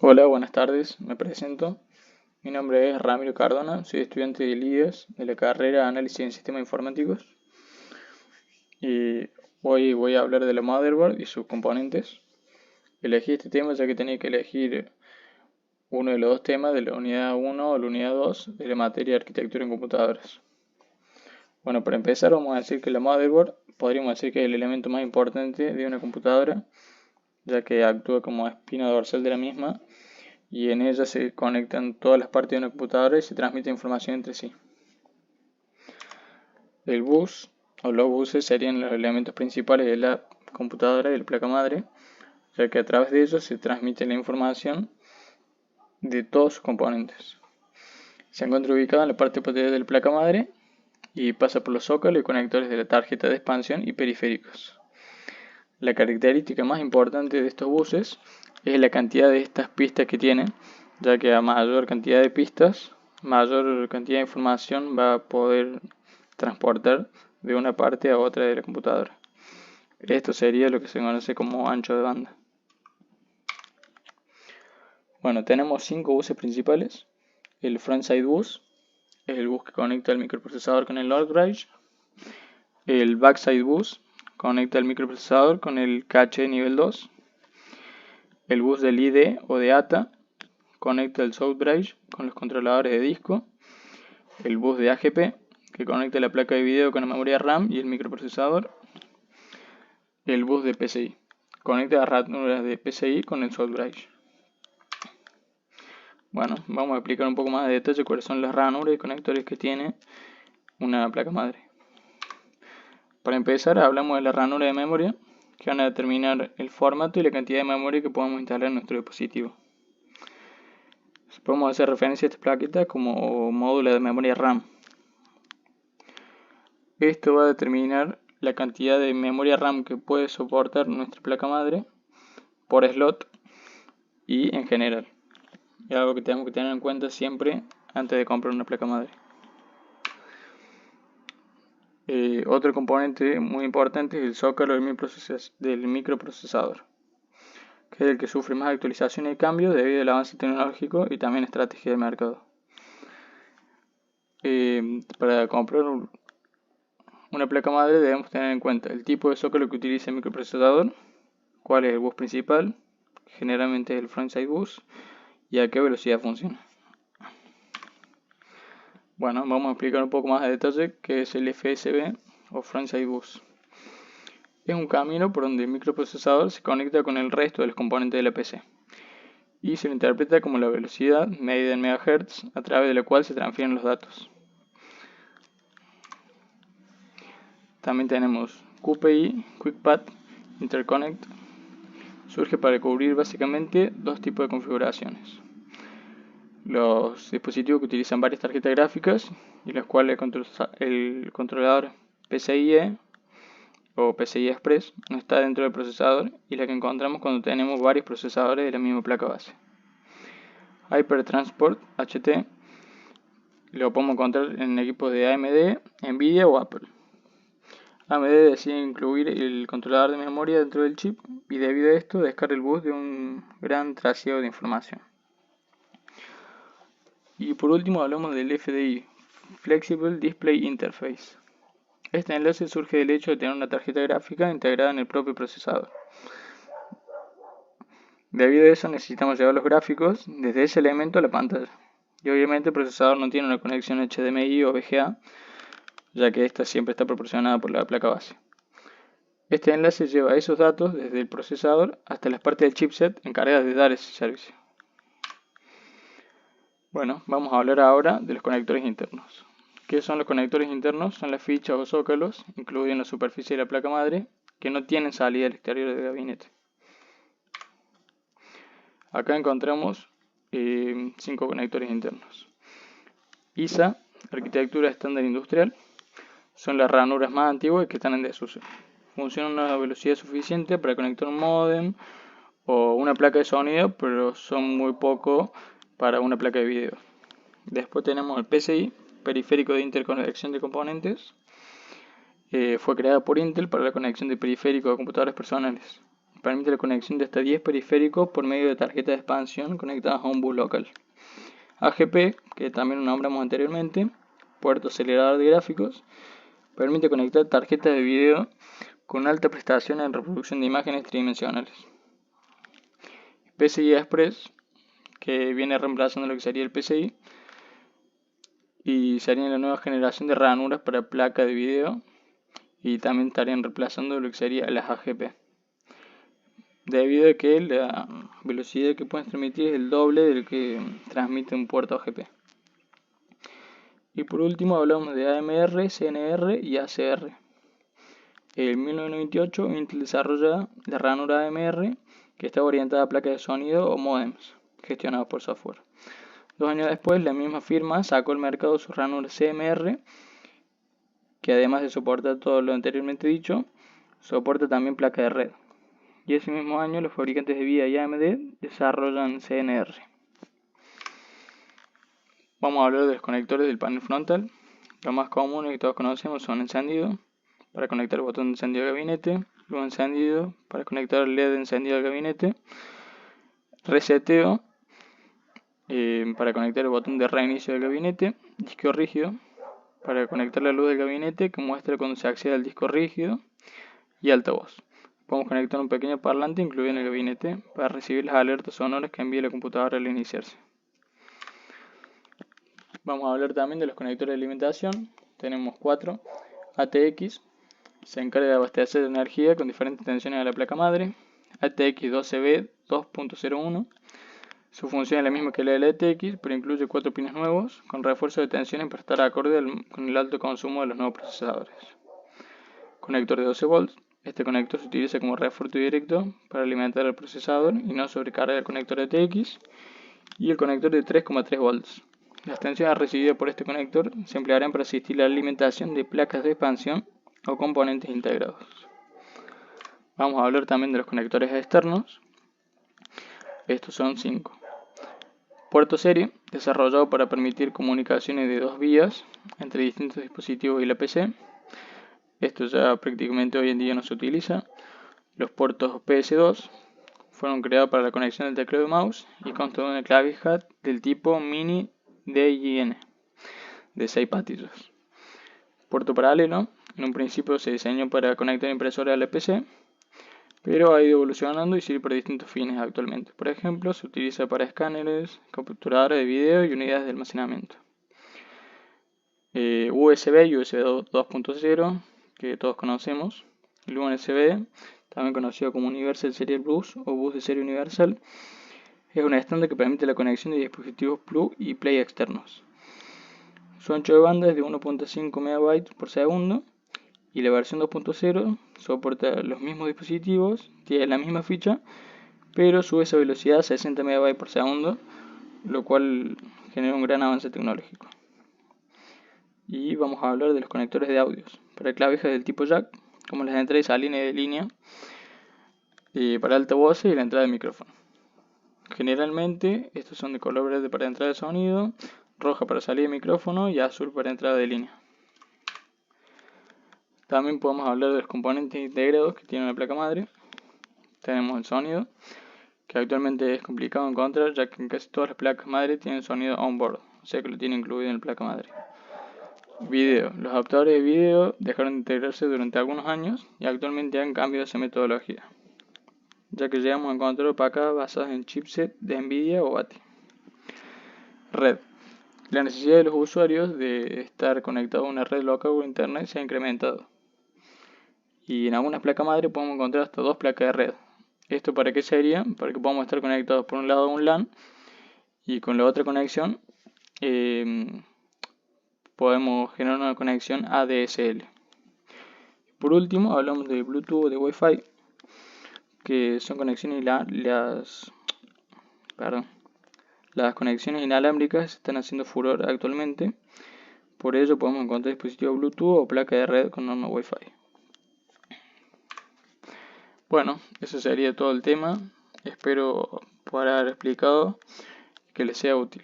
Hola, buenas tardes, me presento. Mi nombre es Ramiro Cardona, soy estudiante de IES de la carrera Análisis en Sistemas Informáticos y hoy voy a hablar de la motherboard y sus componentes. Elegí este tema ya que tenía que elegir uno de los dos temas de la unidad 1 o la unidad 2 de la materia de arquitectura en computadoras. Bueno, para empezar vamos a decir que la motherboard podríamos decir que es el elemento más importante de una computadora, ya que actúa como espina dorsal de la misma y en ella se conectan todas las partes de una computadora y se transmite información entre sí. El bus o los buses serían los elementos principales de la computadora y de la placa madre, ya que a través de ellos se transmite la información de todos sus componentes. Se encuentra ubicado en la parte posterior de la placa madre y pasa por los zócalos y conectores de la tarjeta de expansión y periféricos. La característica más importante de estos buses es la cantidad de estas pistas que tienen, ya que a mayor cantidad de pistas, mayor cantidad de información va a poder transportar de una parte a otra de la computadora. Esto sería lo que se conoce como ancho de banda. Bueno, tenemos 5 buses principales. El frontside bus es el bus que conecta el microprocesador con el load bridge. El backside bus conecta el microprocesador con el cache nivel 2. El bus del ID o de ATA conecta el source bridge con los controladores de disco. El bus de AGP que conecta la placa de video con la memoria RAM y el microprocesador. El bus de PCI conecta las ranuras de PCI con el source bridge. Bueno, vamos a explicar un poco más de detalle cuáles son las ranuras y conectores que tiene una placa madre. Para empezar, hablamos de la ranura de memoria, que van a determinar el formato y la cantidad de memoria que podemos instalar en nuestro dispositivo. Podemos hacer referencia a esta plaqueta como módulo de memoria RAM. Esto va a determinar la cantidad de memoria RAM que puede soportar nuestra placa madre por slot y en general. Es algo que tenemos que tener en cuenta siempre antes de comprar una placa madre. Otro componente muy importante es el zócalo del microprocesador, que es el que sufre más actualizaciones y cambios debido al avance tecnológico y también estrategia de mercado. Para comprar una placa madre debemos tener en cuenta el tipo de zócalo que utiliza el microprocesador, cuál es el bus principal, generalmente es el frontside bus, y a qué velocidad funciona. Bueno, vamos a explicar un poco más de detalle qué es el FSB o Frontside Bus. Es un camino por donde el microprocesador se conecta con el resto de los componentes de la PC y se lo interpreta como la velocidad medida en MHz a través de la cual se transfieren los datos. También tenemos QPI, Quick Path Interconnect. Surge para cubrir básicamente dos tipos de configuraciones. Los dispositivos que utilizan varias tarjetas gráficas y los cuales el controlador PCIe o PCI Express no está dentro del procesador y la que encontramos cuando tenemos varios procesadores de la misma placa base. Hypertransport HT lo podemos encontrar en equipos de AMD, Nvidia o Apple. AMD decide incluir el controlador de memoria dentro del chip y debido a esto descarga el bus de un gran trasiego de información. Y por último hablamos del FDI, Flexible Display Interface. Este enlace surge del hecho de tener una tarjeta gráfica integrada en el propio procesador. Debido a eso necesitamos llevar los gráficos desde ese elemento a la pantalla. Y obviamente el procesador no tiene una conexión HDMI o VGA, ya que esta siempre está proporcionada por la placa base. Este enlace lleva esos datos desde el procesador hasta las partes del chipset encargadas de dar ese servicio. Bueno, vamos a hablar ahora de los conectores internos. ¿Qué son los conectores internos? Son las fichas o zócalos, incluidos en la superficie de la placa madre, que no tienen salida al exterior del gabinete. Acá encontramos 5 conectores internos. ISA, arquitectura estándar industrial, son las ranuras más antiguas que están en desuso. Funcionan a una velocidad suficiente para conectar un módem o una placa de sonido, pero son muy poco para una placa de video. Después tenemos el PCI, periférico de interconexión de componentes. Fue creado por Intel para la conexión de periféricos a computadores personales. Permite la conexión de hasta 10 periféricos por medio de tarjetas de expansión conectadas a un bus local. AGP, que también lo nombramos anteriormente, puerto acelerador de gráficos, permite conectar tarjetas de video con alta prestación en reproducción de imágenes tridimensionales. PCI Express, que viene reemplazando lo que sería el PCI, y sería la nueva generación de ranuras para placa de video, y también estarían reemplazando lo que sería las AGP, debido a que la velocidad que pueden transmitir es el doble de lo que transmite un puerto AGP. Y por último hablamos de AMR, CNR y ACR. En 1998 Intel desarrolla la ranura AMR, que está orientada a placas de sonido o modems gestionados por software. 2 años después, la misma firma sacó al mercado su ranura CMR, que además de soportar todo lo anteriormente dicho, soporta también placa de red. Y ese mismo año los fabricantes de VIA y AMD desarrollan CNR. Vamos a hablar de los conectores del panel frontal. Los más comunes que todos conocemos son encendido, para conectar el botón de encendido al gabinete, luego encendido, para conectar el LED de encendido al gabinete, reseteo, para conectar el botón de reinicio del gabinete, disco rígido, para conectar la luz del gabinete que muestra cuando se accede al disco rígido, y altavoz. Podemos conectar un pequeño parlante incluido en el gabinete para recibir las alertas sonoras que envíe la computadora al iniciarse. Vamos a hablar también de los conectores de alimentación. Tenemos 4. ATX, se encarga de abastecer de energía con diferentes tensiones a la placa madre. ATX 12B 2.01, su función es la misma que la de la ATX, pero incluye 4 pines nuevos con refuerzo de tensiones para estar acorde con el alto consumo de los nuevos procesadores. Conector de 12 volts. Este conector se utiliza como refuerzo directo para alimentar el procesador y no sobrecarga el conector ATX. Y el conector de 3,3 volts. Las tensiones recibidas por este conector se emplearán para asistir a la alimentación de placas de expansión o componentes integrados. Vamos a hablar también de los conectores externos. Estos son 5. Puerto serie, desarrollado para permitir comunicaciones de 2 vías entre distintos dispositivos y la PC. Esto ya prácticamente hoy en día no se utiliza. Los puertos PS2 fueron creados para la conexión del teclado y mouse y constan de una clavija del tipo Mini DIN de 6 patillas. Puerto paralelo, en un principio se diseñó para conectar impresoras a la PC, pero ha ido evolucionando y sirve para distintos fines actualmente. Por ejemplo, se utiliza para escáneres, capturadores de video y unidades de almacenamiento. USB y USB 2.0, que todos conocemos. El USB, también conocido como Universal Serial Bus o bus de serie universal, es un estándar que permite la conexión de dispositivos plug y play externos. Su ancho de banda es de 1.5 MB por segundo y la versión 2.0 soporta los mismos dispositivos, tiene la misma ficha, pero sube esa velocidad a 60 MB por segundo, lo cual genera un gran avance tecnológico. Y vamos a hablar de los conectores de audios para clavijas del tipo jack, como las entradas y salidas de línea, para altavoces y la entrada de micrófono. Generalmente estos son de color verde para entrada de sonido, roja para salida de micrófono y azul para entrada de línea. También podemos hablar de los componentes integrados que tiene la placa madre. Tenemos el sonido, que actualmente es complicado encontrar ya que en casi todas las placas madre tienen sonido on-board, o sea que lo tiene incluido en la placa madre. Video. Los adaptadores de video dejaron de integrarse durante algunos años y actualmente han cambiado esa metodología, ya que llegamos a encontrar placas basadas en chipset de Nvidia o ATI. Red. La necesidad de los usuarios de estar conectados a una red local o internet se ha incrementado. Y en algunas placas madre podemos encontrar hasta 2 placas de red. ¿Esto para qué sería? Para que podamos estar conectados por un lado a un LAN y con la otra conexión podemos generar una conexión ADSL. Por último hablamos de Bluetooth o de Wi-Fi, que son conexiones las conexiones inalámbricas están haciendo furor actualmente. Por ello podemos encontrar dispositivos Bluetooth o placa de red con norma Wi-Fi. Bueno, eso sería todo el tema. Espero poder haber explicado que les sea útil.